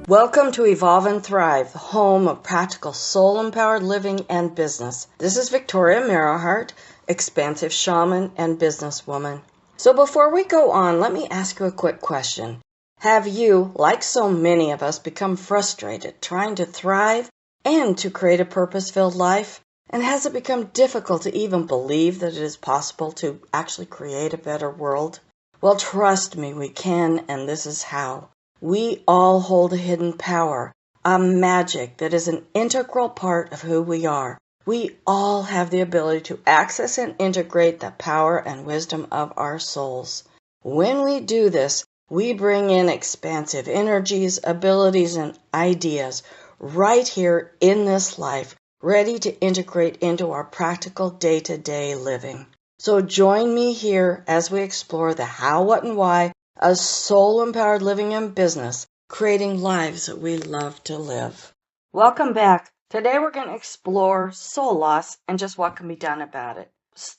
Welcome to Evolve and Thrive, the home of practical soul-empowered living and business. This is Victoria Merrihart, expansive shaman and businesswoman. So before we go on, let me ask you a quick question. Have you, like so many of us, become frustrated trying to thrive and to create a purpose-filled life? And has it become difficult to even believe that it is possible to actually create a better world? Well, trust me, we can, and this is how. We all hold a hidden power, a magic that is an integral part of who we are. We all have the ability to access and integrate the power and wisdom of our souls. When we do this, we bring in expansive energies, abilities, and ideas right here in this life, ready to integrate into our practical day-to-day living. So join me here as we explore the how, what, and why of soul-empowered living and business, creating lives that we love to live. Welcome back. Today we're going to explore soul loss and just what can be done about it.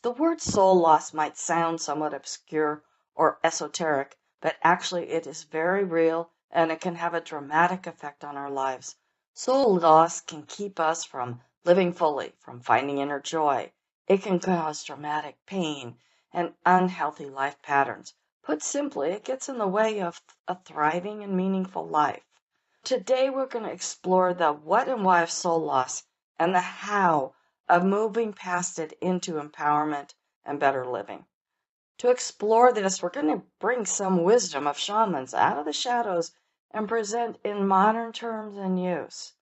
The word soul loss might sound somewhat obscure or esoteric, but actually it is very real and it can have a dramatic effect on our lives. Soul loss can keep us from living fully, from finding inner joy. It can cause dramatic pain and unhealthy life patterns. Put simply, it gets in the way of a thriving and meaningful life. Today we're going to explore the what and why of soul loss and the how of moving past it into empowerment and better living. To explore this, we're going to bring some wisdom of shamans out of the shadows and present in modern terms and use.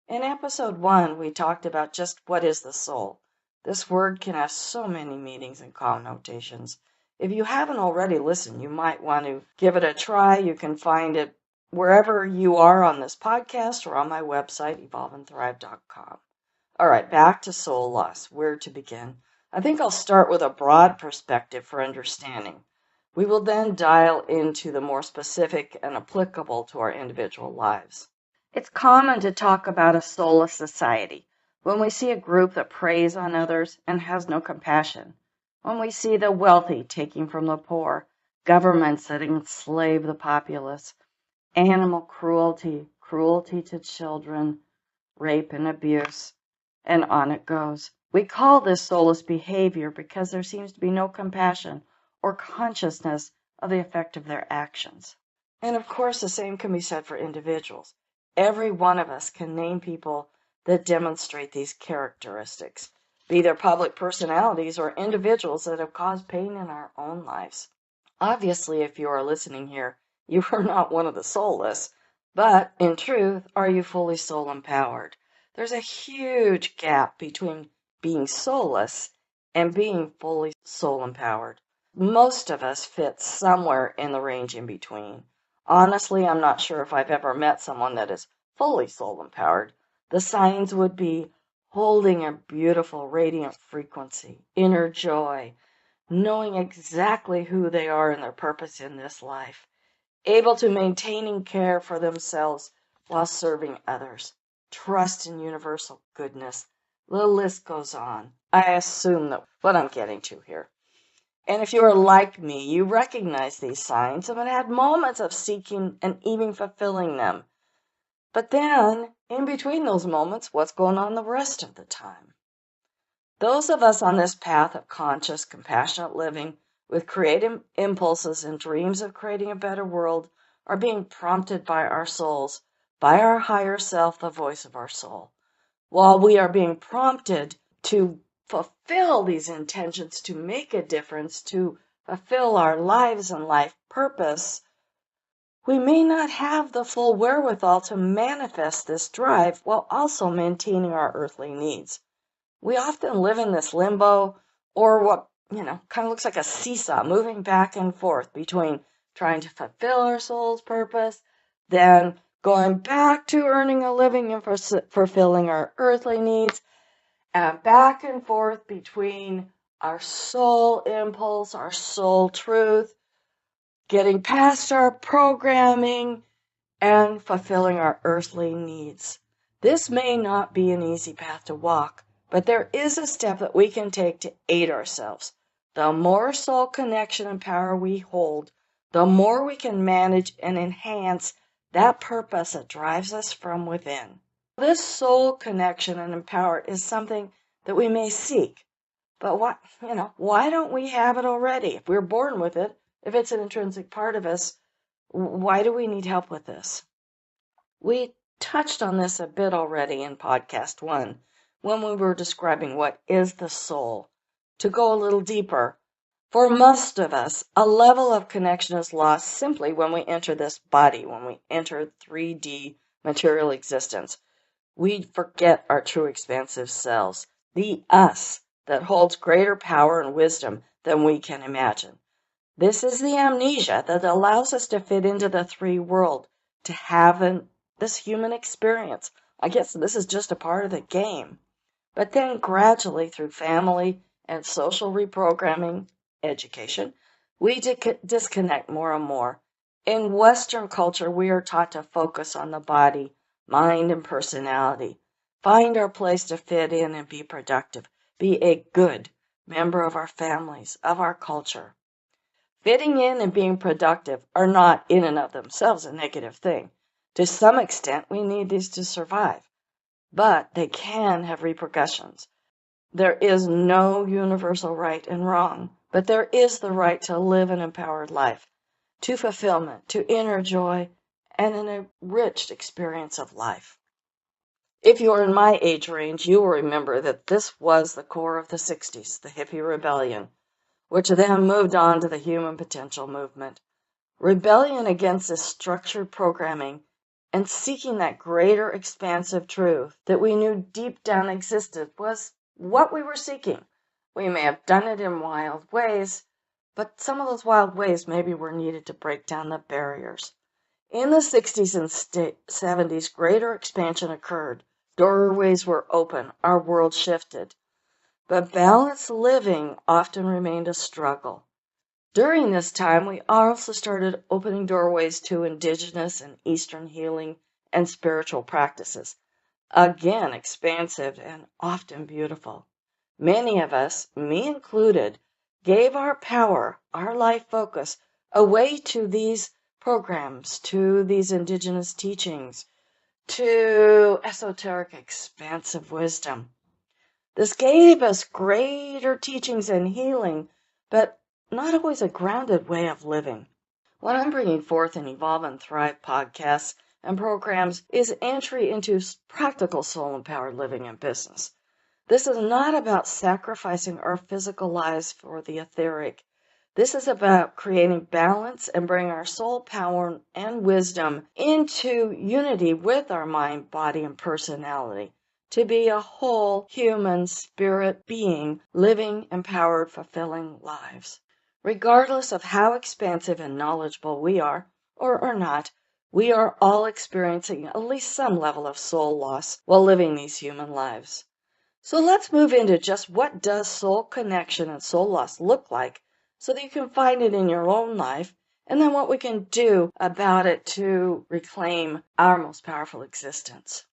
In episode 1, we talked about just what is the soul. This word can have so many meanings and connotations. If you haven't already listened, you might want to give it a try. You can find it wherever you are on this podcast or on my website, evolveandthrive.com. All right, back to soul loss. Where to begin? I think I'll start with a broad perspective for understanding. We will then dial into the more specific and applicable to our individual lives. It's common to talk about a soulless society when we see a group that preys on others and has no compassion. When we see the wealthy taking from the poor, governments that enslave the populace, animal cruelty, cruelty to children, rape and abuse, and on it goes. We call this soulless behavior because there seems to be no compassion or consciousness of the effect of their actions. And of course, the same can be said for individuals. Every one of us can name people that demonstrate these characteristics, be they public personalities or individuals that have caused pain in our own lives. Obviously, if you are listening here, you are not one of the soulless, but in truth, are you fully soul empowered? There's a huge gap between being soulless and being fully soul empowered. Most of us fit somewhere in the range in between. Honestly, I'm not sure if I've ever met someone that is fully soul empowered. The signs would be holding a beautiful, radiant frequency, inner joy, knowing exactly who they are and their purpose in this life, able to maintain and care for themselves while serving others, trust in universal goodness. The list goes on. I assume that what I'm getting to here. And if you are like me, you recognize these signs and have had moments of seeking and even fulfilling them. But then, in between those moments, what's going on the rest of the time? Those of us on this path of conscious, compassionate living with creative impulses and dreams of creating a better world are being prompted by our souls, by our higher self, the voice of our soul. While we are being prompted to fulfill these intentions, to make a difference, to fulfill our lives and life purpose, we may not have the full wherewithal to manifest this drive while also maintaining our earthly needs. We often live in this limbo, or what, kind of looks like a seesaw, moving back and forth between trying to fulfill our soul's purpose, then going back to earning a living and fulfilling our earthly needs, and back and forth between our soul impulse, our soul truth, getting past our programming, and fulfilling our earthly needs. This may not be an easy path to walk, but there is a step that we can take to aid ourselves. The more soul connection and power we hold, the more we can manage and enhance that purpose that drives us from within. This soul connection and empower is something that we may seek, but why don't we have it already? If we're born with it, if it's an intrinsic part of us, why do we need help with this? We touched on this a bit already in podcast 1 when we were describing what is the soul. To go a little deeper, for most of us, a level of connection is lost simply when we enter this body, when we enter 3D material existence. We forget our true expansive selves, the us that holds greater power and wisdom than we can imagine. This is the amnesia that allows us to fit into the 3 world, to have this human experience. I guess this is just a part of the game. But then gradually through family and social reprogramming, education, we disconnect more and more. In Western culture, we are taught to focus on the body, mind, and personality. Find our place to fit in and be productive. Be a good member of our families, of our culture. Fitting in and being productive are not in and of themselves a negative thing. To some extent, we need these to survive, but they can have repercussions. There is no universal right and wrong, but there is the right to live an empowered life, to fulfillment, to inner joy, and an enriched experience of life. If you're in my age range, you will remember that this was the core of the 60s, the hippie rebellion, which then moved on to the human potential movement. Rebellion against this structured programming and seeking that greater expansive truth that we knew deep down existed was what we were seeking. We may have done it in wild ways, but some of those wild ways maybe were needed to break down the barriers. In the 60s and 70s, greater expansion occurred. Doorways were open. Our world shifted. But balanced living often remained a struggle. During this time, we also started opening doorways to indigenous and Eastern healing and spiritual practices. Again, expansive and often beautiful. Many of us, me included, gave our power, our life focus, away to these programs, to these indigenous teachings, to esoteric, expansive wisdom. This gave us greater teachings and healing, but not always a grounded way of living. What I'm bringing forth in Evolve and Thrive podcasts and programs is entry into practical soul-empowered living and business. This is not about sacrificing our physical lives for the etheric. This is about creating balance and bringing our soul power and wisdom into unity with our mind, body, and personality, to be a whole human spirit being living empowered, fulfilling lives. Regardless of how expansive and knowledgeable we are, or are not, we are all experiencing at least some level of soul loss while living these human lives. So let's move into just what does soul connection and soul loss look like so that you can find it in your own life, and then what we can do about it to reclaim our most powerful existence.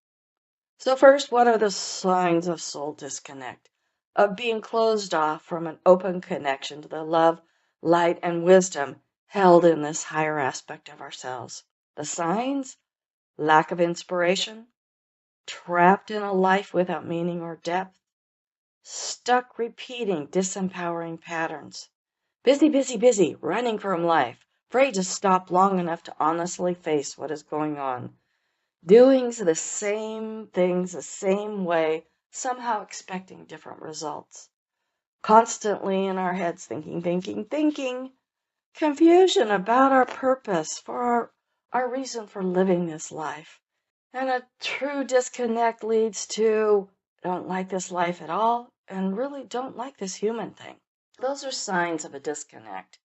So first, what are the signs of soul disconnect, of being closed off from an open connection to the love, light, and wisdom held in this higher aspect of ourselves? The signs: lack of inspiration, trapped in a life without meaning or depth, stuck repeating disempowering patterns, busy, busy, busy, running from life, afraid to stop long enough to honestly face what is going on, doing the same things the same way, somehow expecting different results, constantly in our heads thinking, confusion about our purpose, for our reason for living this life. And a true disconnect leads to don't like this life at all and really don't like this human thing. Those are signs of a disconnect.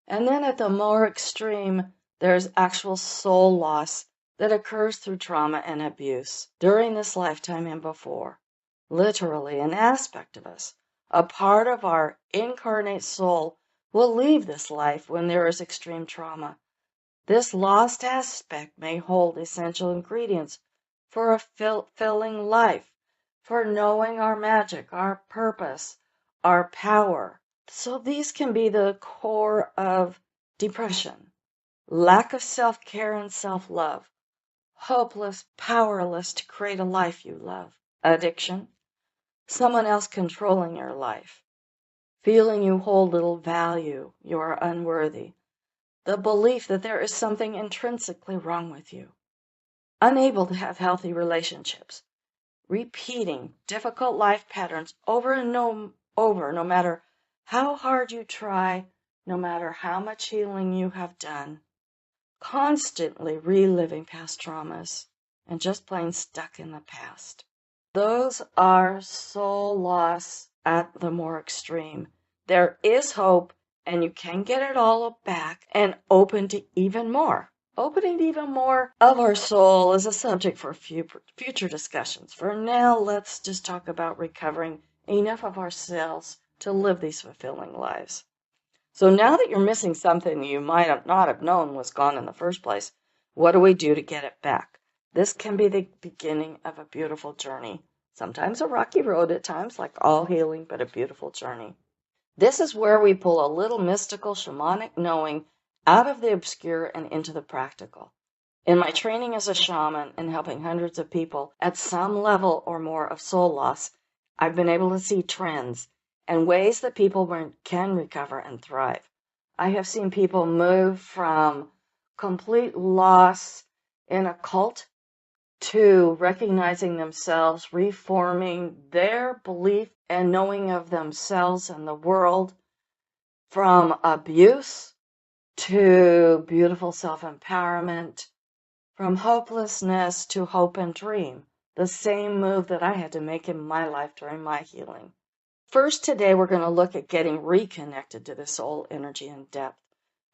And then at the more extreme, there's actual soul loss that occurs through trauma and abuse during this lifetime and before. Literally, an aspect of us, a part of our incarnate soul, will leave this life when there is extreme trauma. This lost aspect may hold essential ingredients for a fulfilling life, for knowing our magic, our purpose, our power. So these can be the core of depression, lack of self-care and self-love, hopeless, powerless to create a life you love. Addiction, someone else controlling your life, feeling you hold little value, you are unworthy, the belief that there is something intrinsically wrong with you, unable to have healthy relationships, repeating difficult life patterns over and over, no matter how hard you try, no matter how much healing you have done, constantly reliving past traumas and just plain stuck in the past. Those are soul loss at the more extreme. There is hope, and you can get it all back and open to even more. Opening to even more of our soul is a subject for future discussions. For now, let's just talk about recovering enough of ourselves to live these fulfilling lives. So now that you're missing something you might not have known was gone in the first place, what do we do to get it back? This can be the beginning of a beautiful journey. Sometimes a rocky road at times, like all healing, but a beautiful journey. This is where we pull a little mystical, shamanic knowing out of the obscure and into the practical. In my training as a shaman and helping hundreds of people at some level or more of soul loss, I've been able to see trends and ways that people can recover and thrive. I have seen people move from complete loss in a cult to recognizing themselves, reforming their belief and knowing of themselves and the world, from abuse to beautiful self-empowerment, from hopelessness to hope and dream. The same move that I had to make in my life during my healing. First, today we're going to look at getting reconnected to the soul energy in depth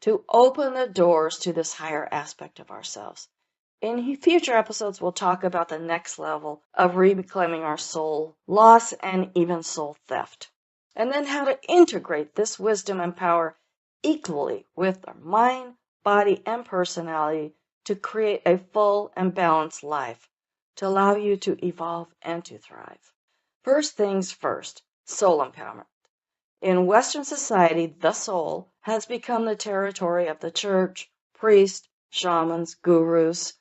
to open the doors to this higher aspect of ourselves. In future episodes, we'll talk about the next level of reclaiming our soul loss and even soul theft. And then how to integrate this wisdom and power equally with our mind, body, and personality to create a full and balanced life to allow you to evolve and to thrive. First things first, soul empowerment. In Western society, the soul has become the territory of the church, priests, shamans, gurus.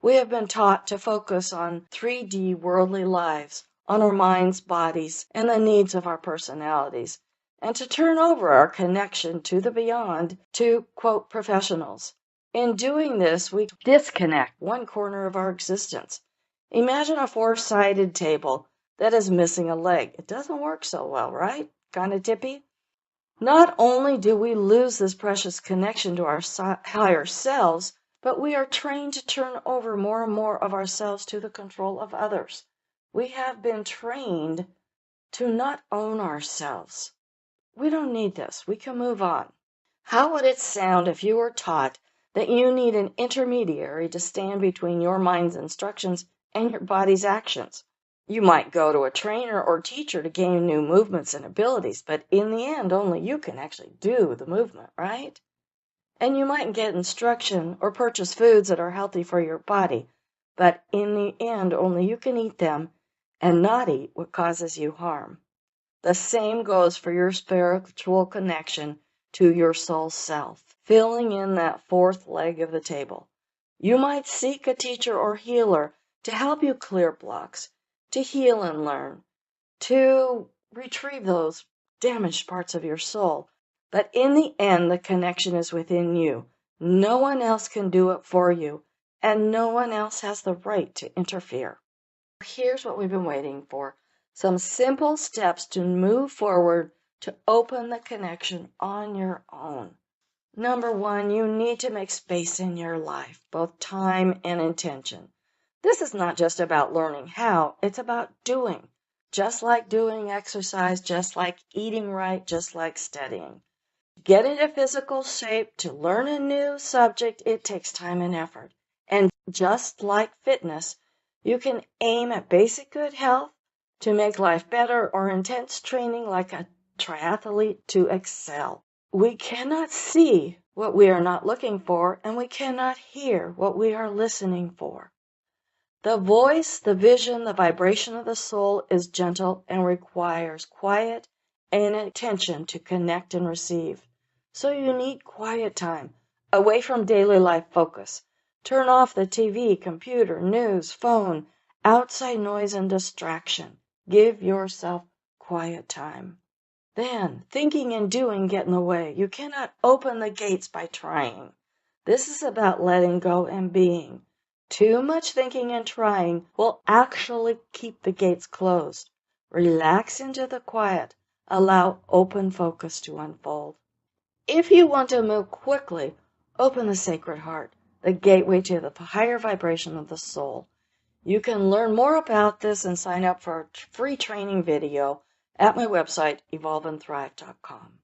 We have been taught to focus on 3D worldly lives, on our minds, bodies, and the needs of our personalities, and to turn over our connection to the beyond to, quote, professionals. In doing this, we disconnect one corner of our existence. Imagine a four-sided table that is missing a leg. It doesn't work so well, right? Kind of tippy? Not only do we lose this precious connection to our higher selves, but we are trained to turn over more and more of ourselves to the control of others. We have been trained to not own ourselves. We don't need this. We can move on. How would it sound if you were taught that you need an intermediary to stand between your mind's instructions and your body's actions? You might go to a trainer or teacher to gain new movements and abilities, but in the end, only you can actually do the movement, right? And you might get instruction or purchase foods that are healthy for your body, but in the end, only you can eat them and not eat what causes you harm. The same goes for your spiritual connection to your soul self, filling in that fourth leg of the table. You might seek a teacher or healer to help you clear blocks, to heal and learn, to retrieve those damaged parts of your soul. But in the end, the connection is within you. No one else can do it for you, and no one else has the right to interfere. Here's what we've been waiting for. Some simple steps to move forward to open the connection on your own. Number one, you need to make space in your life, both time and intention. This is not just about learning how, it's about doing. Just like doing exercise, just like eating right, just like studying. Get into physical shape to learn a new subject, it takes time and effort. And just like fitness, you can aim at basic good health to make life better or intense training like a triathlete to excel. We cannot see what we are not looking for, and we cannot hear what we are listening for. The voice, the vision, the vibration of the soul is gentle and requires quiet and attention to connect and receive. So you need quiet time, away from daily life focus. Turn off the TV, computer, news, phone, outside noise and distraction. Give yourself quiet time. Then, thinking and doing get in the way. You cannot open the gates by trying. This is about letting go and being. Too much thinking and trying will actually keep the gates closed. Relax into the quiet. Allow open focus to unfold. If you want to move quickly, open the sacred heart, the gateway to the higher vibration of the soul. You can learn more about this and sign up for a free training video at my website, evolveandthrive.com.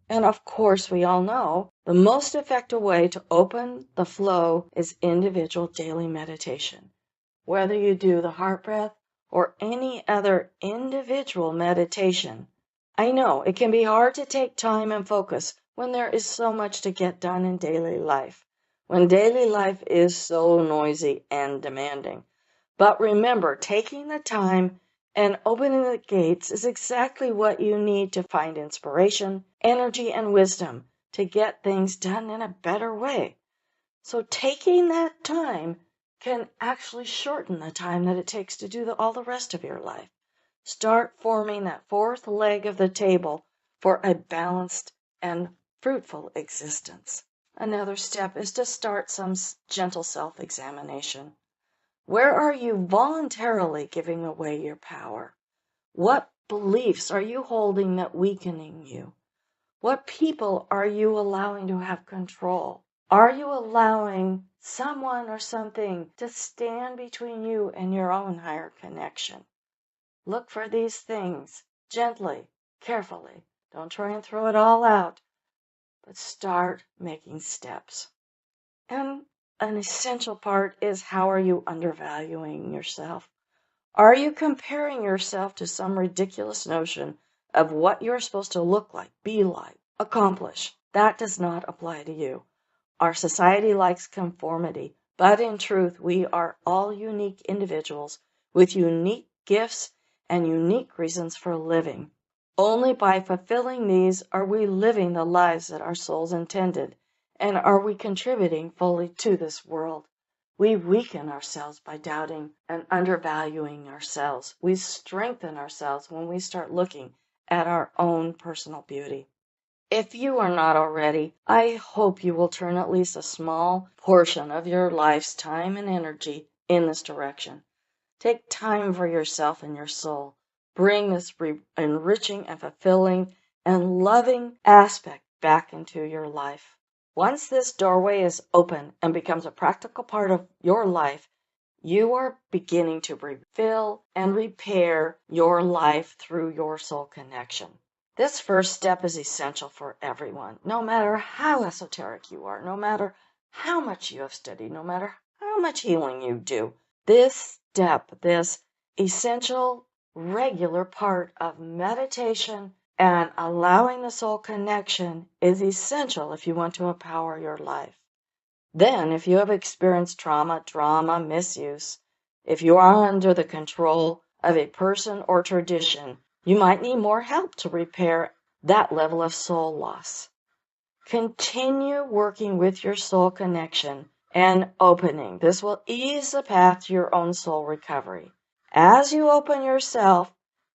And of course, we all know the most effective way to open the flow is individual daily meditation. Whether you do the heart breath or any other individual meditation, I know it can be hard to take time and focus when there is so much to get done in daily life, when daily life is so noisy and demanding. But remember, taking the time and opening the gates is exactly what you need to find inspiration, energy, and wisdom to get things done in a better way. So taking that time can actually shorten the time that it takes to do all the rest of your life. Start forming that fourth leg of the table for a balanced and fruitful existence. Another step is to start some gentle self-examination. Where are you voluntarily giving away your power? What beliefs are you holding that weakening you? What people are you allowing to have control? Are you allowing someone or something to stand between you and your own higher connection? Look for these things gently, carefully. Don't try and throw it all out, but start making steps. And an essential part is, how are you undervaluing yourself? Are you comparing yourself to some ridiculous notion of what you're supposed to look like, be like, accomplish? That does not apply to you. Our society likes conformity, but in truth, we are all unique individuals with unique gifts and unique reasons for living. Only by fulfilling these are we living the lives that our souls intended, and are we contributing fully to this world. We weaken ourselves by doubting and undervaluing ourselves. We strengthen ourselves when we start looking at our own personal beauty. If you are not already, I hope you will turn at least a small portion of your life's time and energy in this direction. Take time for yourself and your soul. Bring this enriching and fulfilling and loving aspect back into your life. Once this doorway is open and becomes a practical part of your life, you are beginning to refill and repair your life through your soul connection. This first step is essential for everyone, no matter how esoteric you are, no matter how much you have studied, no matter how much healing you do. This step, this essential, regular part of meditation and allowing the soul connection is essential if you want to empower your life. Then, if you have experienced trauma, drama, misuse, if you are under the control of a person or tradition, you might need more help to repair that level of soul loss. Continue working with your soul connection and opening. This will ease the path to your own soul recovery. As you open yourself,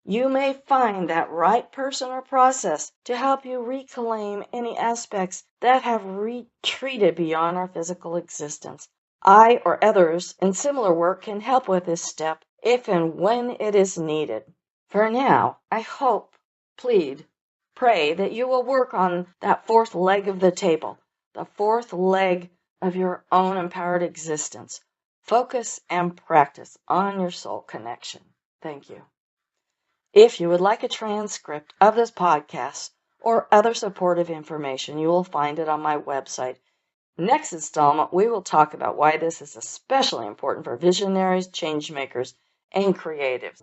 you may find that right person or process to help you reclaim any aspects that have retreated beyond our physical existence. I or others in similar work can help with this step if and when it is needed. For now, I hope, plead, pray that you will work on that fourth leg of the table, the fourth leg of your own empowered existence. Focus and practice on your soul connection. Thank you. If you would like a transcript of this podcast or other supportive information, you will find it on my website. Next installment, we will talk about why this is especially important for visionaries, change makers, and creatives.